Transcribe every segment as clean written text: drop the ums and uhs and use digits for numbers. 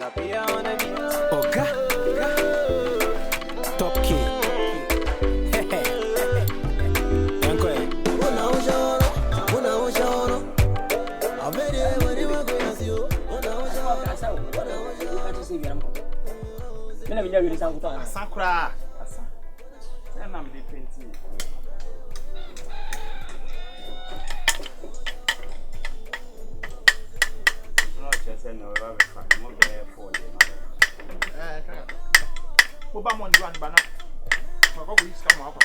Oga, top kid. Sakura. And I'm the painting. Not just no rabbit, more there for you. Obama run banana. What will you come up?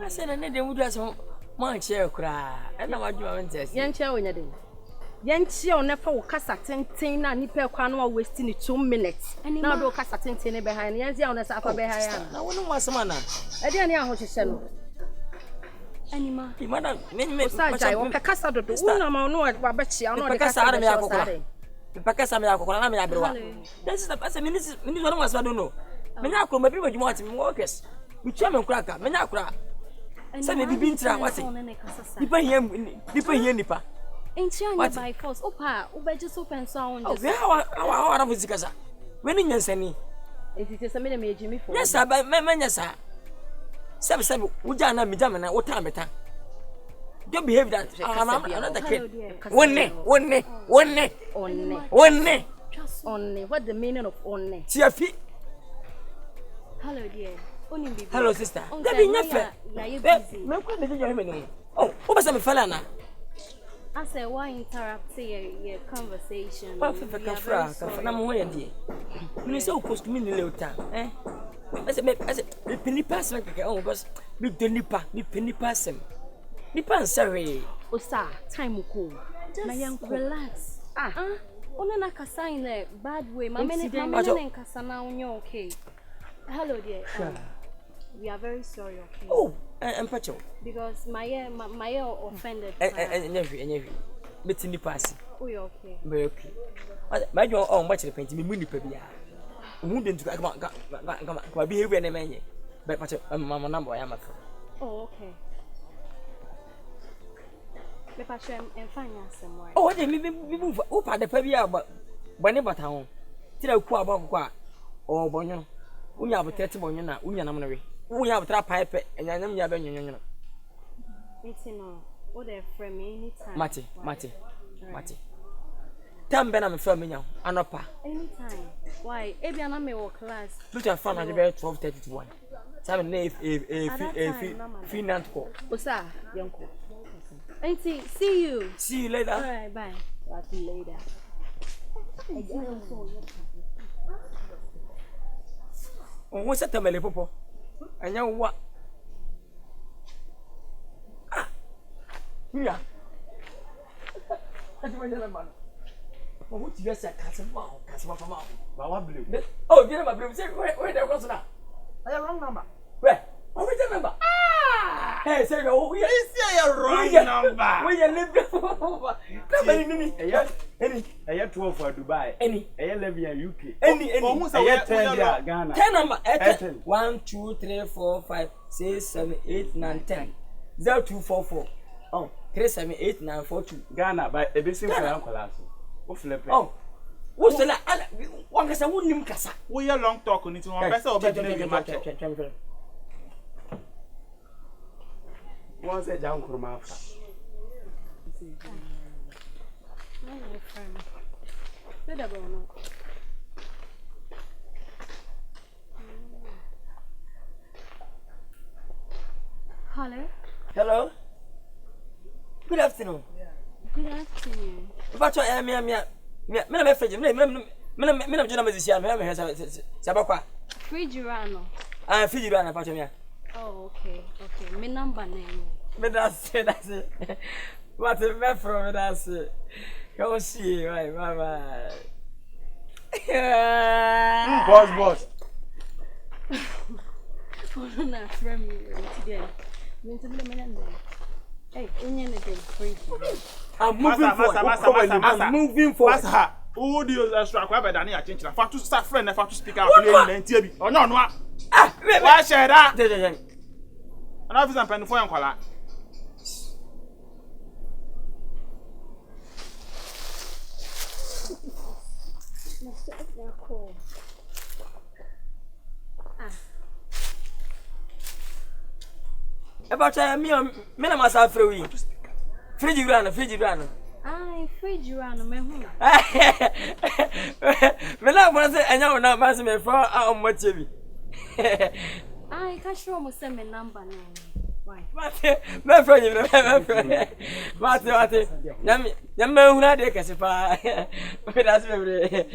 I said, I need to do some chair cry. And I'm doing this. Young chair when you're doing. Young chair never will cast a 10 and nipper can wasting it 2 minutes. And now do cast a 10 behind. Yes, you on the behind. I wouldn't want some man. I didn't know how to sell. Anima, madam, many Saja, or Pacasa do no, I bet you are not a Pacasa. The Pacasa, I'm a brother. This is the minister, I don't know. Menako, maybe what you want to workers. We chairman cracker, Menakra. Some may be being tried. What's it? Depend Nipa. Ain't you by force? Opa, Uber just open sound. Oh, how was it? Winning your senny. It is a minute, Jimmy. Yes, sir, by my sir. Seven, would you not be done and what time better? Don't behave that. I'm another kid. Only. Just only. What the meaning of only? See your feet. Hello, dear. Hello, sister. That be nothing. Oh, what was a fella? I said, why interrupt your conversation? I'm way, dear. You're so close to me, little time, eh? I said, penny pass like oh, because we don't penny pass him. Nipa sorry. Oh, sir, time will cool. Just relax. Only like a sign there, bad way. My men and Cassana, you're okay. Hello, dear. We are very sorry, okay? Oh, I'm Pacho. Because my offended. And every. But in the past. Oh, you're okay. Very okay. My own much of painting me, Munni Pabia. Wouldn't come behavior and a man. But Mamma number, I am a friend. Oh, okay. The Pacho and find us somewhere. Oh, they move up at the Pabia, but whenever town. Till I quite about or Bonno. We have a terrible Unanamary. We have a trap pipe and I know you have any. It's no. What a friend anytime. Matty. Tell Benham from me now, Anopa. Anytime. Why? Ebiana may walk class. Look at fun at the very 12:31. 7 a finance call. Osa, young. Auntie, see you. See you later. All right, bye. See you later. Oh, what's that, Tamale Popo? I know what. Here. That's my man. Oh, what you just said, Castle from out. Oh, dear, my brother, where there was now? I have wrong number. Where? Oh, which number? Hey, say, oh, we are wrong number. We are living. I have 12 for Dubai. Any. I live in UK. Any. I have 10 Ghana. 10 number. 1, 2, 3, 4, 5, 6, 7, 8, 9, 10. 0244. Oh, 3, 7, 8, 9, 4, 2. Ghana, but a bit simple. Oh, what's the one is a woman cassa? We are long talking into one better or better than the what's a down from after? Hello. Good afternoon. Good afternoon. But I am me fridge me jona mazisia me sabakwa fridge rano fridge rano pa me oh okay me number name me that's it what me from that's it go see right bye boss oh na friend me today me to me number hey anything fridge I'm moving forward. Masa, who do you extra kwaba dani ya chinchira? Fa to start friend na fa to speak out play ntia bi. Onyo no a. Wa share that. Ana visa pen for yankwala. About me na masa free. Fridge run. Ai, fridge run me hu. Me na mo say enya na ma say me for omoche bi. Ai, ka show mo say me number na. Why? Me friend you Mate. Nyam hu na de kase pa. That's me.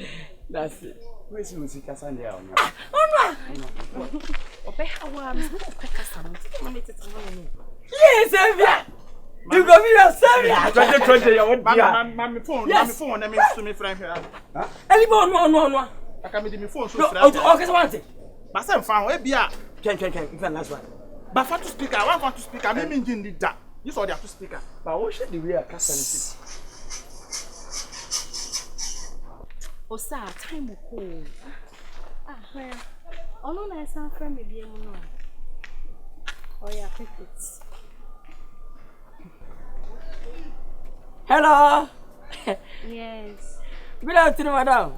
That's it. Where's music Sunday on? Ope hawa me kasa mo. Yes, Evia. You go be yourself. 2020 you want my phone, let me to me friend here. Huh? Anybody no. I can me phone so friend. Okay, so want it. But some fan we bia. Can last one. But for to speaker, I want to speaker, me engine did that. You saw there to speaker. But what should the way Kasa O sa time ko. Where? Ono na esa friend me bi emu no. Oh yeah, perfect. Hello. Yes. Good afternoon, madam.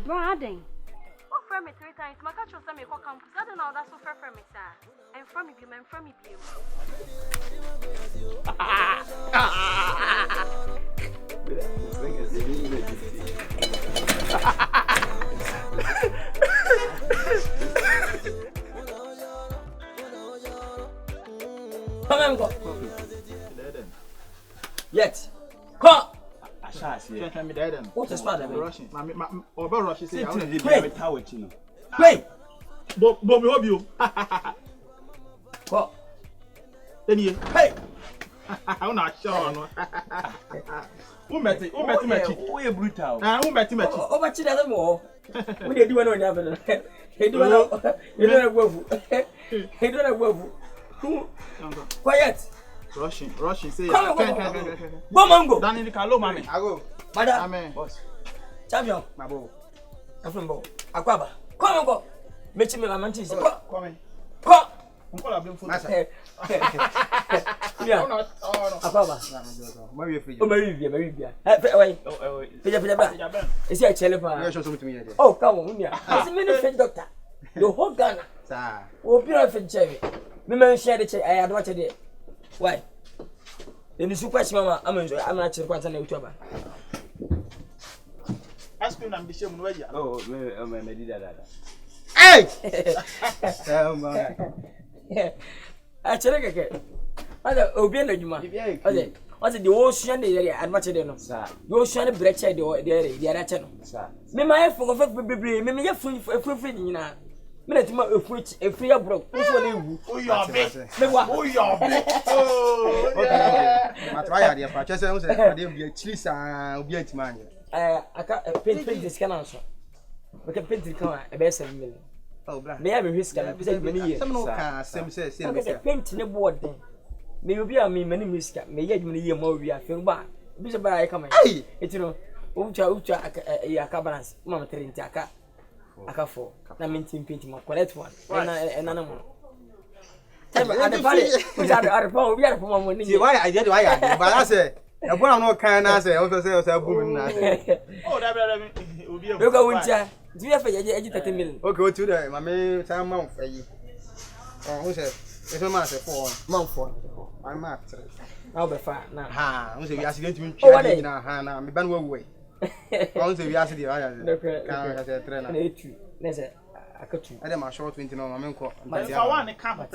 Bro, Aden. What friend me 3 times? My catch say me call campus. I don't know that's so fair friend me, sir. I'm from me, I'm from me. Come on, go. Yet. Come. What is father? Rushing. Over rush say I want to tower chino. Wait. Bobby hope you. What? Then you. Hey. I'm not sure no. Who met me? We brutal. Who met me? Oh, but she doesn't more. We dey do one on happen. He do not go. Quiet. Rushing say Bomango. Danny the Kalo mami. I go. Madam. Amen. Boss. Champion. My boy. Afun bo. Akwaba. Come on go. Mechi me lamanti. Come in. Come. Uncle have been food. Yeah. No. Akwaba. Mary free. Oh, Mary Bia. Wait. Peja. Is he a chelepa? You show something to me here. Oh, come on. It's a mini French doctor. The whole Ghana. Sir. Oh, pure French cherry. Me man share the chair. I had watched it. Why? Then you question mama, I'm not sure what's on the YouTuber. Ask him, I'm the same way. Oh, me did that. Hey! I check again. Other Obian, you might. What's the ocean area? I'm much enough, sir. The ocean break the other channel, sir. Me, my phone of baby, me, your food for a free feeding, you know. Minute of which a free broke. Oh, you're big. Oh, you're big. Oh, my try idea for just I didn't be a cheese and be a man. I can't paint this can answer. We can paint the car a best million. Oh, may I have a risk and say many years. Some no some says, paint in the board then. May you be a me many risk, may yet many year more we are feeling bad. Bishop I come. Hey, it's you know, Ucha cabanas, Mamma Terentaka. Aka for na maintain painting my correct one and animal. Tell at the party we are from money. Why I did why but I say I put on no kind answer also say boom na. Oh that will be a look at winter. Do you have a 30 million? Okay, go to there my man time month for you. Oh who say it's a man say 4 month for I'm after I'll be fine now. Ha who say we accident me na me ban way. Once we ask the other, can I trainer? Let's say I cut you. I am a short 20 no, I'm in. But if I want a camp,